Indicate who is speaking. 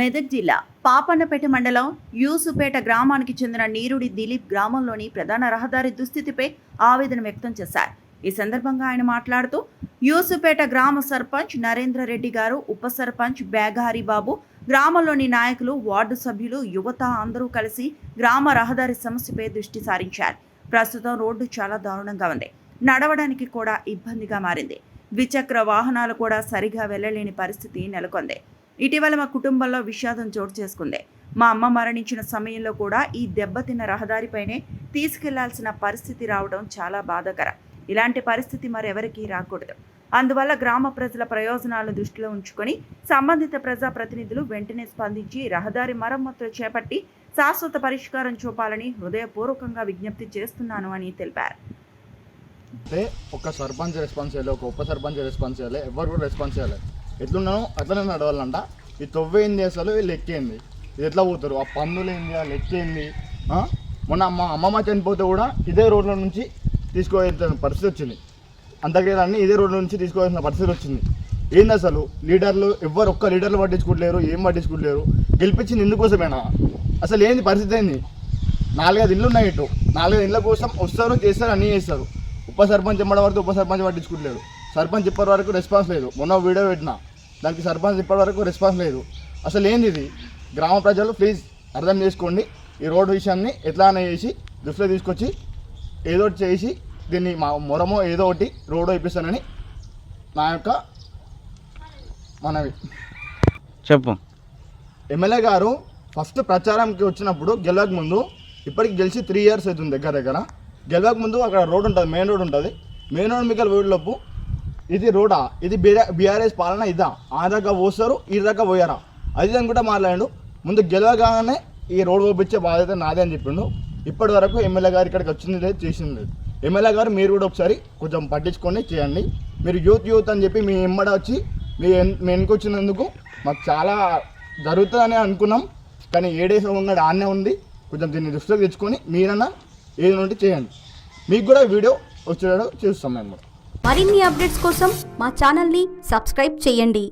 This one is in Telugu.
Speaker 1: మెదక్ జిల్లా పాపన్నపేట మండలం యూసుపేట గ్రామానికి చెందిన నీరుడి దిలీప్ గ్రామంలోని ప్రధాన రహదారి దుస్థితిపై ఆవేదన వ్యక్తం చేశారు. ఈ సందర్భంగా ఆయన మాట్లాడుతూ యూసుపేట గ్రామ సర్పంచ్ నరేంద్ర రెడ్డి గారు, ఉప సర్పంచ్ బేగారి బాబు, గ్రామంలోని నాయకులు, వార్డు సభ్యులు, యువత అందరూ కలిసి గ్రామ రహదారి సమస్యపై దృష్టి సారించారు. ప్రస్తుతం రోడ్డు చాలా దారుణంగా ఉంది. నడవడానికి కూడా ఇబ్బందిగా మారింది. ద్విచక్ర వాహనాలు కూడా సరిగా వెళ్లలేని పరిస్థితి నెలకొంది. ఇటీవల మా కుటుంబంలో విషాదం చోటు చేసుకుంది. మా అమ్మ మరణించిన సమయంలో కూడా ఈ దెబ్బతిన్న రహదారిపైనే తీసుకెళ్లాల్సిన పరిస్థితి రావడం చాలా బాధాకరం. ఇలాంటి పరిస్థితి మరెవరికీ రాకూడదు. అందువల్ల గ్రామ ప్రజల ప్రయోజనాలను దృష్టిలో ఉంచుకొని సంబంధిత ప్రజాప్రతినిధులు వెంటనే స్పందించి రహదారి మరమ్మతులు చేపట్టి శాశ్వత పరిష్కారం చూపాలని హృదయపూర్వకంగా విజ్ఞప్తి చేస్తున్నాను అని తెలిపారు.
Speaker 2: అంటే ఒక సర్పంచ్ రెస్పాన్స్ చేయాలి, ఒక ఉప సర్పంచ్ రెస్పాన్స్ చేయాలి, ఎవరు కూడా రెస్పాన్స్ చేయాలి. ఎట్లున్నానో అట్లనే నడవాలంట. ఈ తొవ్వేంది అసలు, వీళ్ళు ఎక్కేంది, ఇది ఎట్లా పోతారు, ఆ పందులు ఏంది, వాళ్ళు ఎక్కేంది. మొన్న మా అమ్మమ్మ చనిపోతే కూడా ఇదే రోడ్ల నుంచి తీసుకోవాల్సిన పరిస్థితి వచ్చింది. అంతకేదాన్ని ఇదే రోడ్ల నుంచి తీసుకోవాల్సిన పరిస్థితి వచ్చింది. ఏంది అసలు లీడర్లు ఎవరు ఒక్క లీడర్లు పట్టించుకోవట్లేరు, ఏం పట్టించుకోవట్లేరు. గెలిపించింది ఎందుకోసమేనా? అసలు ఏంది పరిస్థితి ఏంది? 4-5 ఇళ్ళు ఉన్నాయి. ఇటు 4-5 ఇళ్ళ కోసం వస్తారు, చేస్తారు, అన్నీ చేస్తారు. ఉప సర్పంచ్ ఇప్పటి వరకు ఉప సర్పంచ్ పట్టించుకోవట్లేదు. సర్పంచ్ ఇప్పటి వరకు రెస్పాన్స్ లేదు. మొన్న వీడియో పెట్టినా దానికి సర్పంచ్ ఇప్పటి వరకు రెస్పాన్స్ లేదు. అసలు ఏంది ఇది? గ్రామ ప్రజలు ప్లీజ్ అర్థం చేసుకోండి. ఈ రోడ్డు విషయాన్ని ఎట్లా చేసి దృష్టిలో తీసుకొచ్చి ఏదో ఒకటి చేసి దీన్ని మా మొరమో ఏదో ఒకటి రోడ్డు ఇప్పిస్తానని నా యొక్క మనవి.
Speaker 3: చెప్పు.
Speaker 2: ఎమ్మెల్యే గారు ఫస్ట్ ప్రచారంకి వచ్చినప్పుడు గెలవక ముందు, ఇప్పటికి గెలిచి 3 years అవుతుంది దగ్గర. గెలవక ముందు అక్కడ రోడ్ ఉంటుంది, మెయిన్ రోడ్ ఉంటుంది. మెయిన్ రోడ్ మీకు వీడిలోపు ఇది రోడా, ఇది బీఆర్ఎస్ పాలన ఇదా, ఆ దాకా పోస్తారు, ఈ దాకా పోయారా, అది అని కూడా మాట్లాడు. ముందు గెలవగానే ఈ రోడ్ పోపించే బాధ్యత నాదే అని చెప్పిండు. ఇప్పటి వరకు ఎమ్మెల్యే గారు ఇక్కడికి వచ్చింది లేదు, చేసింది లేదు. ఎమ్మెల్యే గారు మీరు కూడా ఒకసారి కొంచెం పట్టించుకొని చేయండి. మీరు యూత్ అని చెప్పి మీ ఎమ్మడ వచ్చి మీ వెనుకొచ్చినందుకు మాకు చాలా జరుగుతుందని అనుకున్నాం. కానీ 7 days ఉన్నాడు, ఆన్నే ఉంది. కొంచెం దీన్ని దృష్టిలోకి తెచ్చుకొని మీరన్నా ఏది నుండి చేయండి. మీకు కూడా వీడియో వచ్చేటట్టు చూస్తాం మేము.
Speaker 4: మరిన్ని అప్డేట్స్ కోసం మా ఛానల్ని సబ్స్క్రైబ్ చేయండి.